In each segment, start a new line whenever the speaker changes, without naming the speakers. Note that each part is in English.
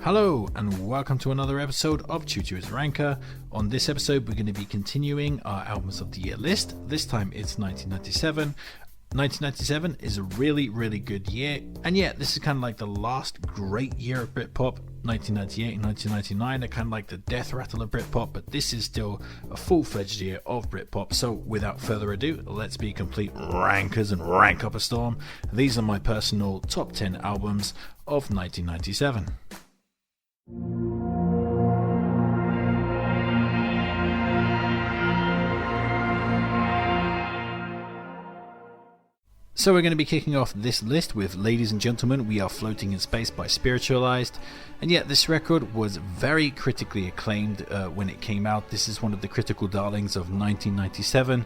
Hello and welcome to another episode of Chuchu's Ranker. On this episode we're going to be continuing our albums of the year list. This time it's 1997. 1997 is a really good year, and yeah, this is kind of like the last great year of Britpop. 1998 and 1999 are kind of like the death rattle of Britpop, but this is still a full-fledged year of Britpop. So without further ado, let's be complete rankers and rank up a storm. These are my personal top 10 albums of 1997. So we're going to be kicking off this list with Ladies and Gentlemen, We Are Floating in Space by Spiritualized. And yet this record was very critically acclaimed when it came out. This is one of the critical darlings of 1997.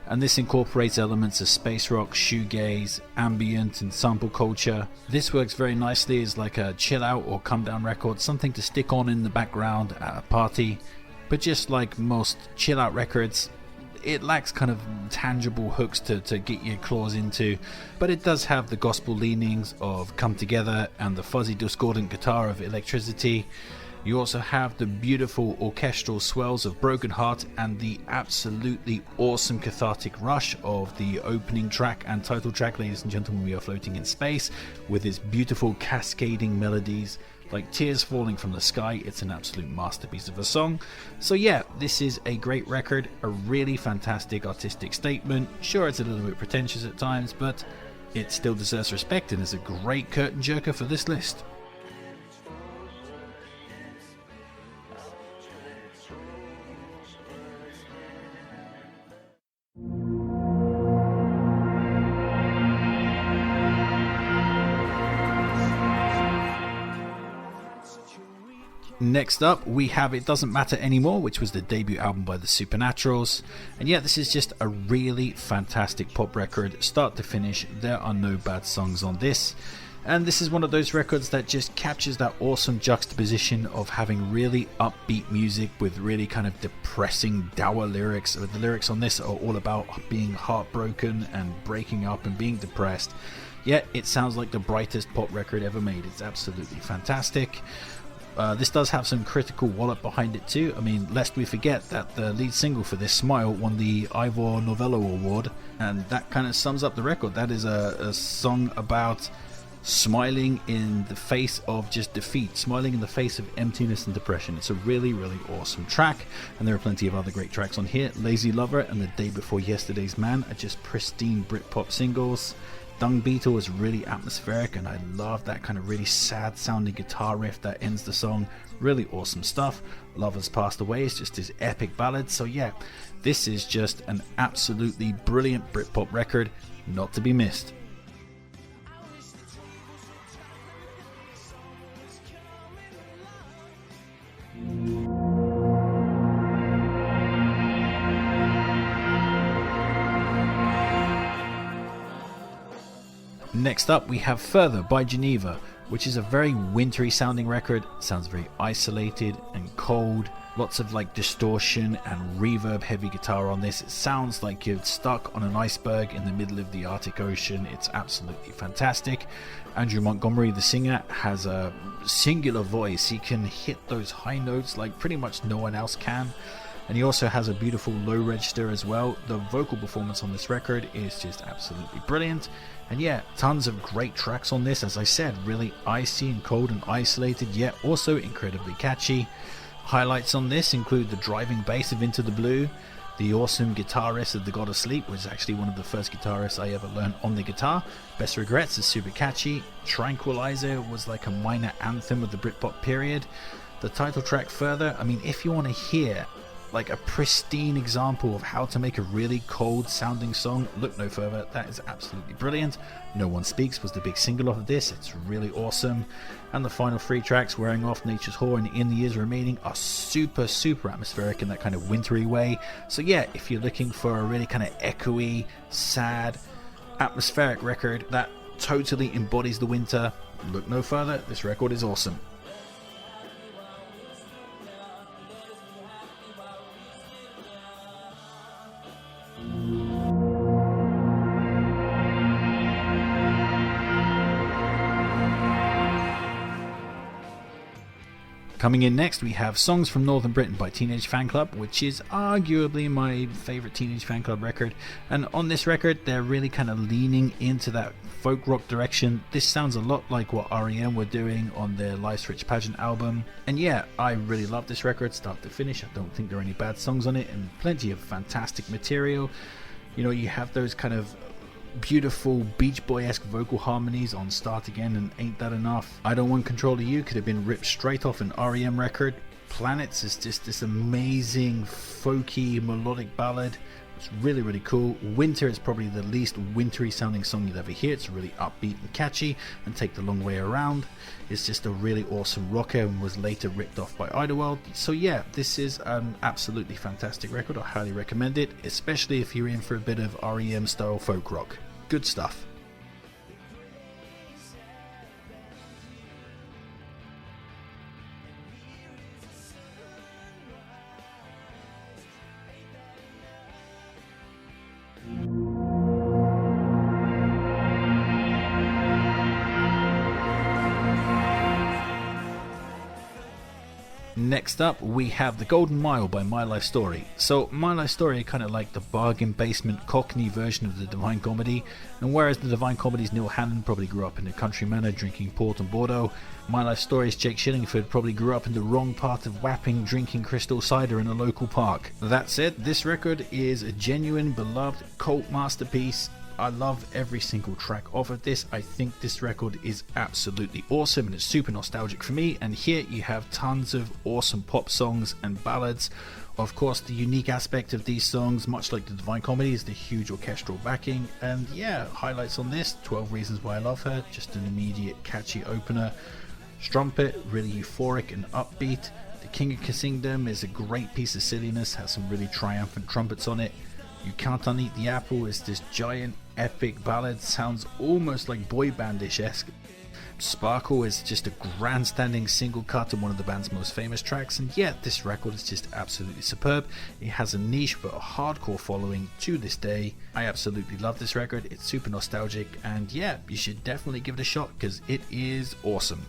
And this incorporates elements of space rock, shoegaze, ambient and sample culture. This works very nicely as like a chill out or come down record, something to stick on in the background at a party. But just like most chill out records, it lacks kind of tangible hooks to get your claws into, but it does have the gospel leanings of Come Together and the fuzzy discordant guitar of Electricity. You also have the beautiful orchestral swells of Broken Heart and the absolutely awesome cathartic rush of the opening track and title track, Ladies and Gentlemen, We Are Floating in Space, with its beautiful cascading melodies like tears falling from the sky. It's an absolute masterpiece of a song. So yeah, this is a great record, a really fantastic artistic statement. Sure, it's a little bit pretentious at times, but it still deserves respect and is a great curtain jerker for this list. Next up we have It Doesn't Matter Anymore, which was the debut album by the Supernaturals, and yeah, this is just a really fantastic pop record start to finish. There are no bad songs on this, and this is one of those records that just captures that awesome juxtaposition of having really upbeat music with really kind of depressing dour lyrics. The lyrics on this are all about being heartbroken and breaking up and being depressed, yet it sounds like the brightest pop record ever made. It's absolutely fantastic. This does have some critical wallop behind it too. I mean, lest we forget that the lead single for this, Smile, won the Ivor Novello Award, and that kind of sums up the record. That is a song about smiling in the face of just defeat, smiling in the face of emptiness and depression. It's a really awesome track, and there are plenty of other great tracks on here. Lazy Lover and The Day Before Yesterday's Man are just pristine Britpop singles. Dung Beetle is really atmospheric, and I love that kind of really sad sounding guitar riff that ends the song. Really awesome stuff. Lovers Passed Away is just his epic ballad. So yeah, this is just an absolutely brilliant Britpop record, not to be missed. Next up we have Further by Geneva, which is a very wintry sounding record. It sounds very isolated and cold, lots of like distortion and reverb heavy guitar on this. It sounds like you're stuck on an iceberg in the middle of the Arctic Ocean. It's absolutely fantastic. Andrew Montgomery, the singer, has a singular voice. He can hit those high notes like pretty much no one else can. And he also has a beautiful low register as well. The vocal performance on this record is just absolutely brilliant. And yeah, tons of great tracks on this. As I said, really icy and cold and isolated, yet also incredibly catchy. Highlights on this include the driving bass of Into the Blue, the awesome guitarist of The God of Sleep, which is actually one of the first guitarists I ever learned on the guitar. Best Regrets is super catchy. Tranquilizer was like a minor anthem of the Britpop period. The title track Further, I mean, if you want to hear like a pristine example of how to make a really cold sounding song, look no further. That is absolutely brilliant. No One Speaks was the big single off of this. It's really awesome. And the final three tracks, Wearing Off, Nature's Whore and In the Years Remaining, are super atmospheric in that kind of wintry way. So yeah, if you're looking for a really kind of echoey, sad, atmospheric record that totally embodies the winter, look no further. This record is awesome. Coming in next, we have Songs from Northern Britain by Teenage Fanclub, which is arguably my favourite Teenage Fanclub record. And on this record, they're really kind of leaning into that folk rock direction. This sounds a lot like what REM were doing on their Life's Rich Pageant album. And yeah, I really love this record, start to finish. I don't think there are any bad songs on it, and plenty of fantastic material. You know, you have those kind of beautiful Beach Boy-esque vocal harmonies on Start Again and Ain't That Enough. I Don't Want Control of You could have been ripped straight off an REM record. Planets is just this amazing folky melodic ballad. It's really, really cool. Winter is probably the least wintry sounding song you'll ever hear. It's really upbeat and catchy, and Take the Long Way Around. It's just a really awesome rocker and was later ripped off by Idlewild. So yeah, this is an absolutely fantastic record. I highly recommend it, especially if you're in for a bit of REM style folk rock. Good stuff. Next up, we have The Golden Mile by My Life Story. So, My Life Story are kind of like the bargain basement Cockney version of the Divine Comedy, and whereas the Divine Comedy's Neil Hannon probably grew up in a country manor drinking port and Bordeaux, My Life Story's Jake Shillingford probably grew up in the wrong part of Wapping drinking crystal cider in a local park. That said, this record is a genuine, beloved cult masterpiece. I love every single track off of this. I think this record is absolutely awesome and it's super nostalgic for me, and here you have tons of awesome pop songs and ballads. Of course, the unique aspect of these songs, much like the Divine Comedy, is the huge orchestral backing, and yeah, highlights on this: 12 Reasons Why I Love Her, just an immediate catchy opener. Strumpet, really euphoric and upbeat. The King of Kissingdom is a great piece of silliness, has some really triumphant trumpets on it. You Can't Uneat the Apple is this giant epic ballad, sounds almost like boy bandish-esque. Sparkle is just a grandstanding single cut of one of the band's most famous tracks, and yeah, this record is just absolutely superb. It has a niche but a hardcore following to this day. I absolutely love this record, it's super nostalgic, and yeah, you should definitely give it a shot because it is awesome.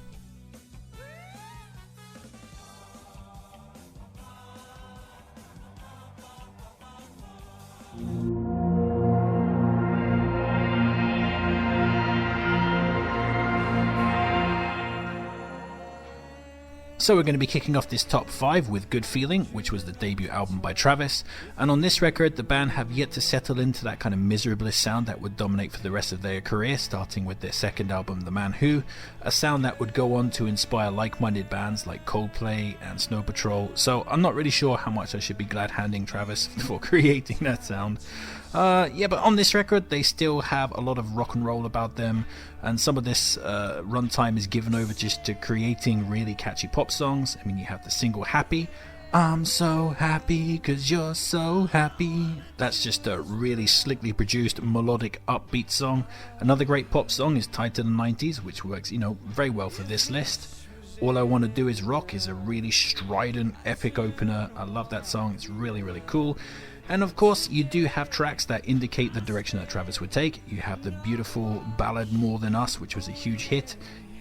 So we're going to be kicking off this top 5 with Good Feeling, which was the debut album by Travis, and on this record the band have yet to settle into that kind of miserablest sound that would dominate for the rest of their career, starting with their second album The Man Who, a sound that would go on to inspire like-minded bands like Coldplay and Snow Patrol. So I'm not really sure how much I should be glad handing Travis for creating that sound. But on this record they still have a lot of rock and roll about them, and some of this runtime is given over just to creating really catchy pop songs. I mean, you have the single Happy. I'm so happy cause you're so happy. That's just a really slickly produced melodic upbeat song. Another great pop song is Tied to the 90s, which works, very well for this list. All I Want to Do Is Rock is a really strident epic opener. I love that song, it's really, really cool. And of course, you do have tracks that indicate the direction that Travis would take. You have the beautiful ballad More Than Us, which was a huge hit,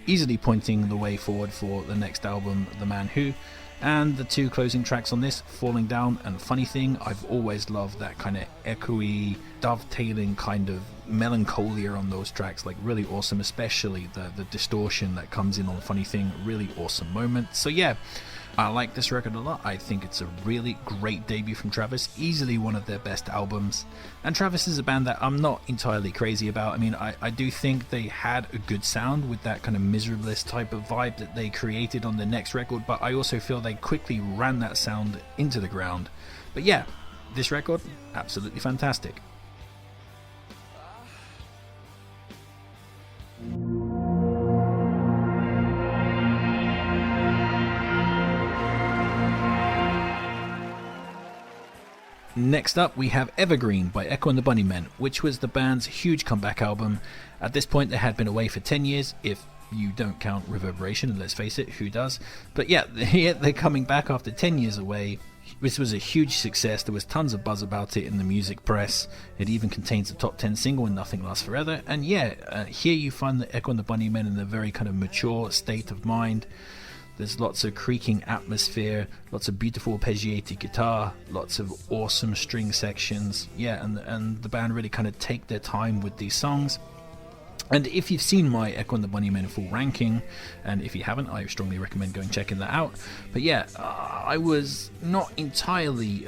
easily pointing the way forward for the next album, The Man Who. And the two closing tracks on this, Falling Down and Funny Thing. I've always loved that kind of echoey, dovetailing kind of melancholia on those tracks, like really awesome, especially the distortion that comes in on Funny Thing, really awesome moment. So yeah, I like this record a lot. I think it's a really great debut from Travis, easily one of their best albums. And Travis is a band that I'm not entirely crazy about. I mean, I do think they had a good sound with that kind of miserablest type of vibe that they created on the next record, but I also feel they quickly ran that sound into the ground. But yeah, this record, absolutely fantastic. Next up, we have Evergreen by Echo and the Bunnymen, which was the band's huge comeback album. At this point, they had been away for 10 years, if you don't count Reverberation, and let's face it, who does? But yeah, they're coming back after 10 years away. This was a huge success. There was tons of buzz about it in the music press. It even contains a top 10 single in Nothing Lasts Forever. And yeah, here you find the Echo and the Bunnymen in a very kind of mature state of mind. There's lots of creaking atmosphere, lots of beautiful arpeggiated guitar, lots of awesome string sections. Yeah, and the band really kind of take their time with these songs. And if you've seen my Echo and the Bunnymen full ranking, and if you haven't, I strongly recommend going checking that out. But yeah, I was not entirely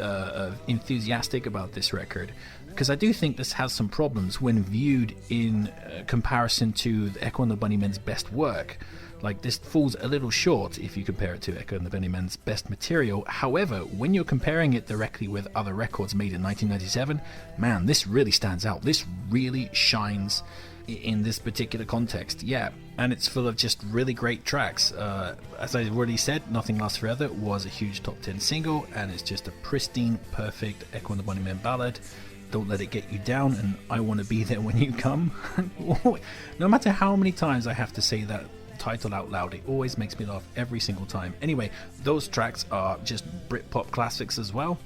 enthusiastic about this record, because I do think this has some problems when viewed in comparison to the Echo and the Bunnymen's best work. Like, this falls a little short if you compare it to Echo and the Bunnymen's best material. However, when you're comparing it directly with other records made in 1997, man, this really stands out. This really shines in this particular context. Yeah, and it's full of just really great tracks. As I already said, Nothing Lasts Forever was a huge top 10 single, and it's just a pristine, perfect Echo and the Bunnymen ballad. Don't Let It Get You Down and I Want to Be There When You Come. No matter how many times I have to say that title out loud, it always makes me laugh every single time. Anyway, those tracks are just Britpop classics as well.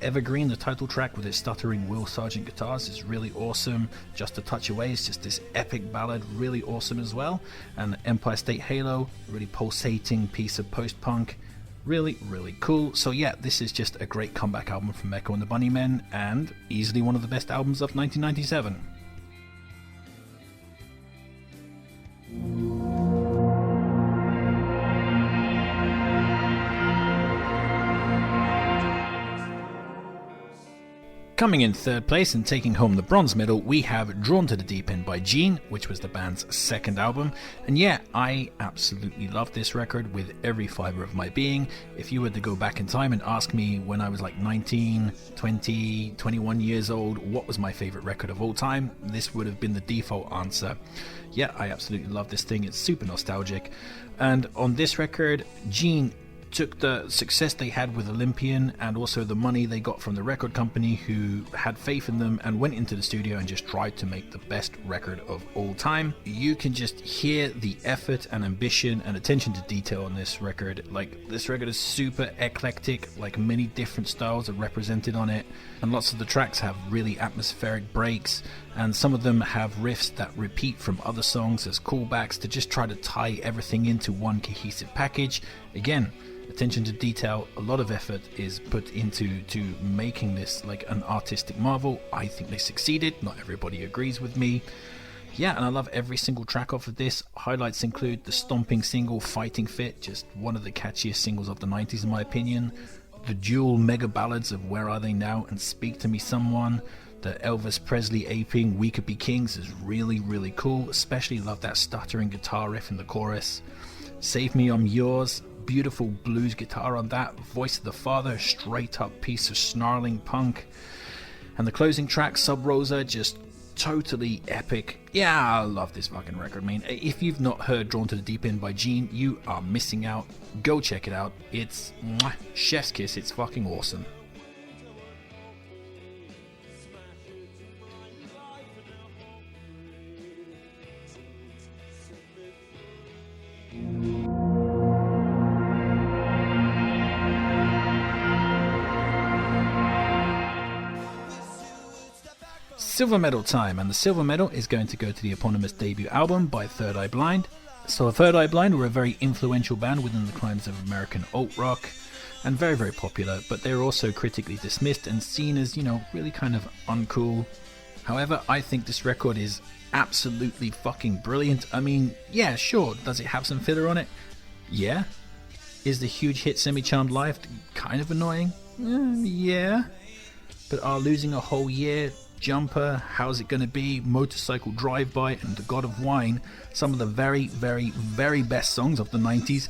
Evergreen, the title track with its stuttering Will Sergeant guitars, is really awesome. Just a Touch Away is just this epic ballad, really awesome as well. And Empire State Halo, a really pulsating piece of post-punk, really, really cool. So yeah, this is just a great comeback album from Echo and the Bunnymen, and easily one of the best albums of 1997. Coming in third place and taking home the bronze medal, we have Drawn to the Deep End by Gene, which was the band's second album. And yeah, I absolutely love this record with every fibre of my being. If you were to go back in time and ask me when I was like 19, 20, 21 years old, what was my favourite record of all time, this would have been the default answer. Yeah, I absolutely love this thing. It's super nostalgic. And on this record, Gene took the success they had with Olympian and also the money they got from the record company, who had faith in them, and went into the studio and just tried to make the best record of all time. You can just hear the effort and ambition and attention to detail on this record. Like, this record is super eclectic, like many different styles are represented on it, and lots of the tracks have really atmospheric breaks, and some of them have riffs that repeat from other songs as callbacks to just try to tie everything into one cohesive package. Again, attention to detail, a lot of effort is put into making this like an artistic marvel. I think they succeeded. Not everybody agrees with me. Yeah, and I love every single track off of this. Highlights include the stomping single Fighting Fit, just one of the catchiest singles of the 90s in my opinion. The dual mega ballads of Where Are They Now and Speak to Me Someone. The Elvis Presley aping We Could Be Kings is really, really cool. Especially love that stuttering guitar riff in the chorus. Save Me, I'm Yours. Beautiful blues guitar on that. Voice of the Father, straight up piece of snarling punk. And the closing track, Sub Rosa, just totally epic. Yeah, I love this fucking record, man. If you've not heard Drawn to the Deep End by Gene, you are missing out. Go check it out. It's chef's kiss. It's fucking awesome. Silver medal time, and the silver medal is going to go to the eponymous debut album by Third Eye Blind. So Third Eye Blind were a very influential band within the climes of American alt-rock, and very, very popular, but they were also critically dismissed and seen as, you know, really kind of uncool. However, I think this record is absolutely fucking brilliant. I mean, yeah, sure, does it have some filler on it? Yeah. Is the huge hit Semi-Charmed Life kind of annoying? Yeah. But are Losing a Whole Year, Jumper, How's It Gonna Be, Motorcycle Drive-By, and The God of Wine some of the very, very, very best songs of the 90s?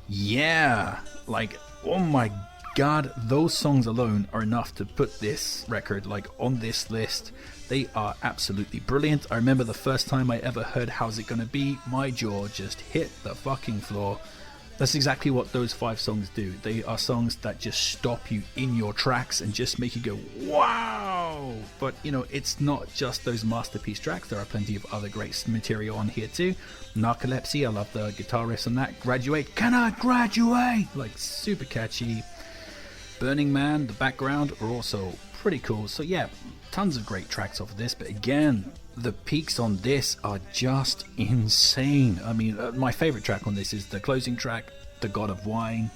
Yeah. Like, oh my god, those songs alone are enough to put this record like on this list. They are absolutely brilliant. I remember the first time I ever heard How's It Gonna Be, my jaw just hit the fucking floor. That's exactly what those 5 songs do. They are songs that just stop you in your tracks and just make you go, wow! But, you know, it's not just those masterpiece tracks. There are plenty of other great material on here too. Narcolepsy, I love the guitar riffs on that. Graduate, Can I Graduate? Like, super catchy. Burning Man, the background are also pretty cool. So yeah, tons of great tracks off of this. But again, the peaks on this are just insane. I mean, my favorite track on this is the closing track, the God of Wine.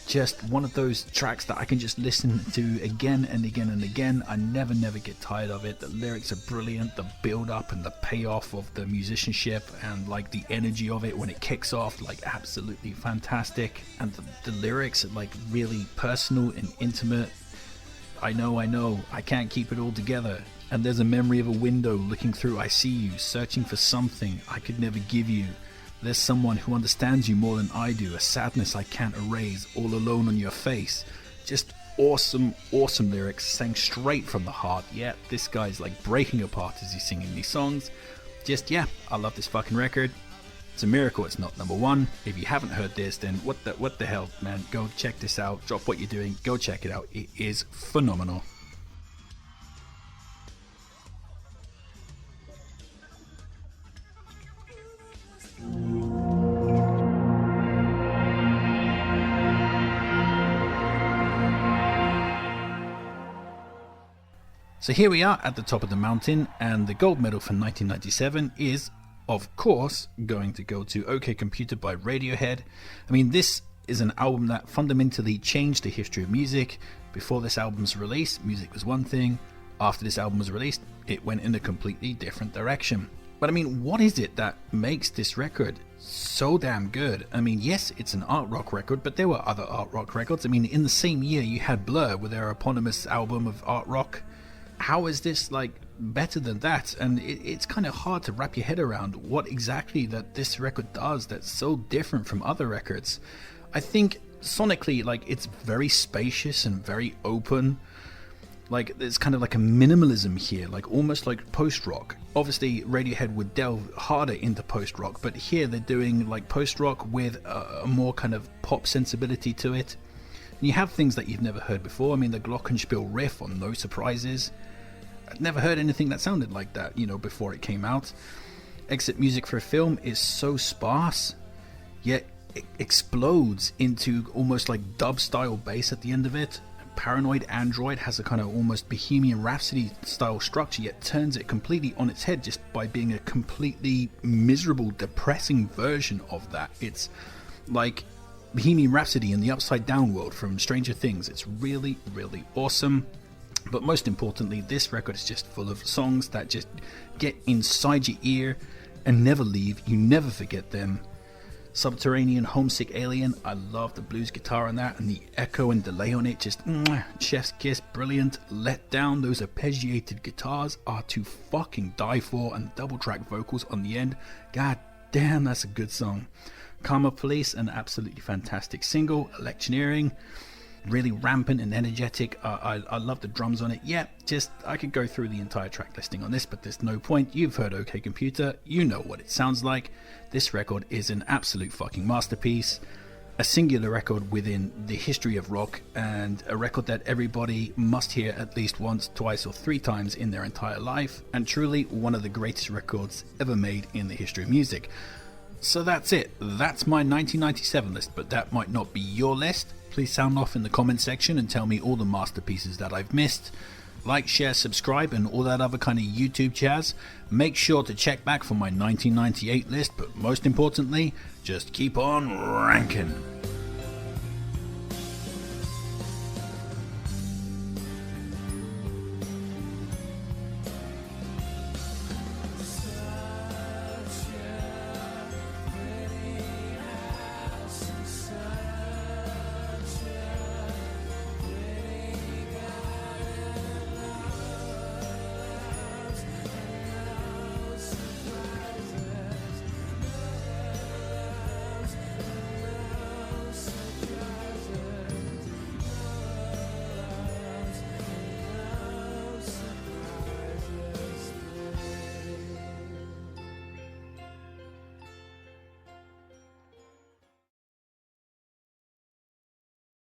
Just one of those tracks that I can just listen to again and again and again. I never get tired of it. The lyrics are brilliant, the build up and the payoff of the musicianship and like the energy of it when it kicks off, like absolutely fantastic. And the lyrics are like really personal and intimate. I know, I can't keep it all together. And there's a memory of a window looking through, I see you, searching for something I could never give you. There's someone who understands you more than I do, a sadness I can't erase, all alone on your face. Just awesome lyrics, sang straight from the heart. Yeah, this guy's like breaking apart as he's singing these songs. Just, yeah, I love this fucking record. It's a miracle it's not number one. If you haven't heard this, then what the hell, man? Go check this out. Drop what you're doing. Go check it out. It is phenomenal. So here we are at the top of the mountain, and the gold medal for 1997 is, of course, going to go to OK Computer by Radiohead. I mean, this is an album that fundamentally changed the history of music. Before this album's release, music was one thing. After this album was released, it went in a completely different direction. But I mean, what is it that makes this record so damn good? I mean, yes, it's an art rock record, but there were other art rock records. I mean, in the same year, you had Blur with their eponymous album of art rock. How is this like better than that? And it's kind of hard to wrap your head around what exactly that this record does that's so different from other records. I think sonically, like, it's very spacious and very open. Like, there's kind of like a minimalism here, like almost like post-rock. Obviously, Radiohead would delve harder into post-rock, but here they're doing like post-rock with a more kind of pop sensibility to it. And you have things that you've never heard before. I mean, the glockenspiel riff on No Surprises. I'd never heard anything that sounded like that, you know, before it came out. Exit music for a film is so sparse, yet it explodes into almost like dub-style bass at the end of it. Paranoid Android has a kind of almost Bohemian Rhapsody style structure, yet turns it completely on its head just by being a completely miserable, depressing version of that. It's like Bohemian Rhapsody in the upside down world from Stranger Things. It's really awesome. But most importantly, this record is just full of songs that just get inside your ear and never leave. You never forget them. Subterranean Homesick Alien, I love the blues guitar on that, and the echo and delay on it, just chef's kiss, brilliant. Let Down, those arpeggiated guitars are to fucking die for, and double track vocals on the end, god damn, that's a good song. Karma Police, an absolutely fantastic single. Electioneering, really rampant and energetic. I love the drums on it. Yeah, just I could go through the entire track listing on this, but there's no point. You've heard OK Computer, you know what it sounds like. This record is an absolute fucking masterpiece, a singular record within the history of rock, and a record that everybody must hear at least once, twice or three times in their entire life, and truly one of the greatest records ever made in the history of music. So that's it. That's my 1997 list, but that might not be your list. Please sound off in the comment section and tell me all the masterpieces that I've missed. Like, share, subscribe, and all that other kind of YouTube jazz. Make sure to check back for my 1998 list, but most importantly, just keep on ranking.